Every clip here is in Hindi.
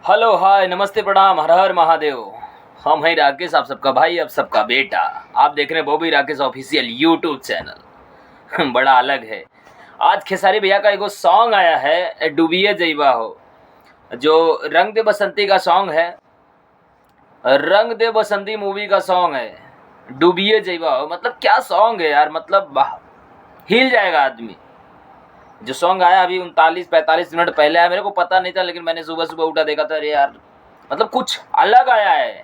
हेलो हाय नमस्ते प्रणाम हर हर महादेव। हम हैं राकेश, आप सबका भाई, आप सबका बेटा। आप देख रहे हैं Bobby Rakesh official YouTube channel. बड़ा अलग है। आज खेसारी भैया का एगो सॉन्ग आया है, डूबिए जइबा हो, जो रंग दे बसंती का सॉन्ग है। रंग दे बसंती मूवी का सॉन्ग है, डूबिए जइबा हो। मतलब क्या सॉन्ग है यार, मतलब हिल जाएगा आदमी। जो सॉन्ग आया अभी 39-45 मिनट पहले आया, मेरे को पता नहीं था, लेकिन मैंने सुबह सुबह उठा देखा था। अरे यार मतलब कुछ अलग आया है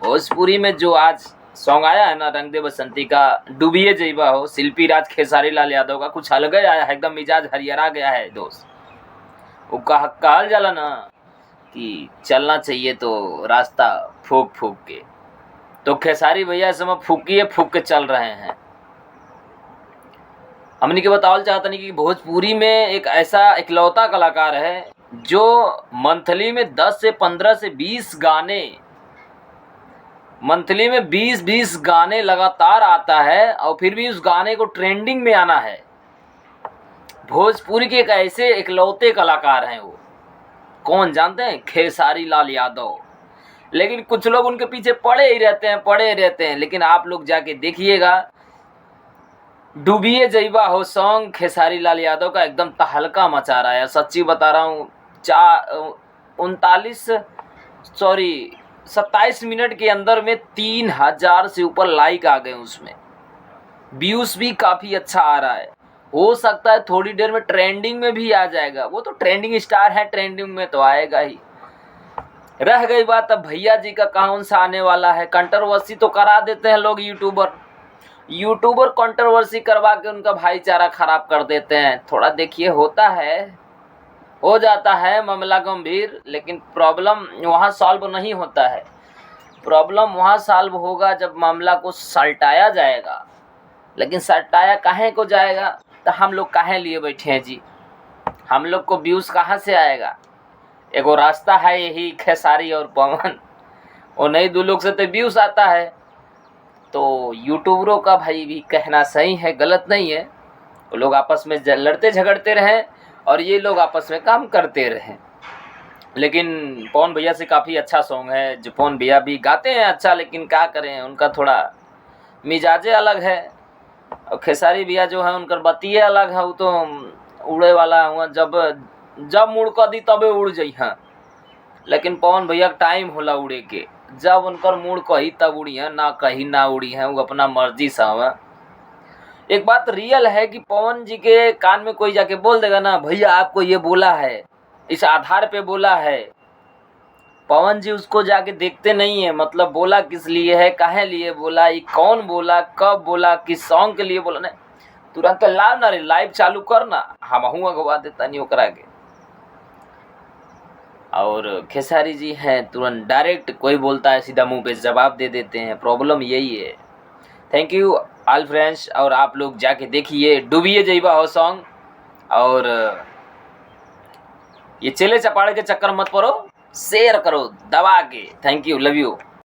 भोजपुरी में। जो आज सॉन्ग आया है ना, रंग दे बसंती का, डूबिए जइबा हो, शिल्पी राज खेसारी लाल यादव का, कुछ अलग ही आया है। एकदम मिजाज हरियरा गया है दोस्त। वो कहल जाला ना कि चलना चाहिए तो रास्ता फूक फूक के, तो खेसारी भैया इस समय फूकिए फूक के चल रहे हैं। हमने के बतावल चाहता नहीं कि भोजपुरी में एक ऐसा इकलौता कलाकार है जो मंथली में 10 से 15 से 20 गाने, मंथली में 20-20 गाने लगातार आता है, और फिर भी उस गाने को ट्रेंडिंग में आना है। भोजपुरी के एक ऐसे इकलौते कलाकार हैं वो। कौन जानते हैं? खेसारी लाल यादव। लेकिन कुछ लोग उनके पीछे पड़े ही रहते हैं। लेकिन आप लोग जाके देखिएगा, डूबिए जइबा हो सॉन्ग खेसारी लाल यादव का एकदम तहलका मचा रहा है। सच्ची बता रहा हूँ, 27 मिनट के अंदर में 3000 से ऊपर लाइक आ गए उसमें। व्यूज़ भी काफ़ी अच्छा आ रहा है। हो सकता है थोड़ी देर में ट्रेंडिंग में भी आ जाएगा। वो तो ट्रेंडिंग स्टार है, ट्रेंडिंग में तो आएगा ही। रह गई बात अब भैया जी का कौन सा आने वाला है। कंट्रोवर्सी तो करा देते हैं लोग, यूट्यूबर कंट्रोवर्सी करवा के उनका भाईचारा खराब कर देते हैं। थोड़ा देखिए, हो जाता है मामला गंभीर, लेकिन प्रॉब्लम वहाँ सॉल्व नहीं होता है। प्रॉब्लम वहाँ सॉल्व होगा जब मामला को सल्टाया जाएगा। लेकिन सल्टाया काहे को जाएगा? तो हम लोग काहे लिए बैठे हैं जी? हम लोग को व्यूज़ कहाँ से आएगा? एगो रास्ता है यही, खेसारी और पवन। और नहीं दो लोग से तो व्यूज़ आता है। तो यूट्यूबरों का भाई भी कहना सही है, गलत नहीं है। वो लोग आपस में लड़ते झगड़ते रहें और ये लोग आपस में काम करते रहें। लेकिन पवन भैया से काफ़ी अच्छा सॉन्ग है, जो पवन भैया भी गाते हैं अच्छा, लेकिन क्या करें, उनका थोड़ा मिजाजे अलग है। और खेसारी भैया जो है उनकर बतिये अलग है। वो तो उड़े वाला हुआ, जब मुड़ कर दी तबे उड़ जाइ। हाँ, लेकिन पवन भैया टाइम होला उड़े के, जब उनकर मूड कही तब उड़ी हैं, ना कहीं ना उड़ी हैं। वो अपना मर्जी सा हुआ। एक बात रियल है कि पवन जी के कान में कोई जाके बोल देगा ना, भैया आपको ये बोला है, इस आधार पे बोला है, पवन जी उसको जाके देखते नहीं है। मतलब बोला किस लिए है, काहे लिए बोला, ये कौन बोला, कब बोला, किस सॉन्ग के लिए बोला, नहीं तुरंत लाव ना रे, लाइव चालू करना, हम अगवा देता नहीं ओकरा के। और खेसारी जी हैं तुरंत डायरेक्ट, कोई बोलता है सीधा मुंह पे जवाब दे देते हैं। प्रॉब्लम यही है। Thank you all friends. और आप लोग जाके देखिए डूबिए जइबा हो सॉन्ग। और ये चेले चपाड़े के चक्कर मत पड़ो, शेयर करो दबा के। Thank you, love you.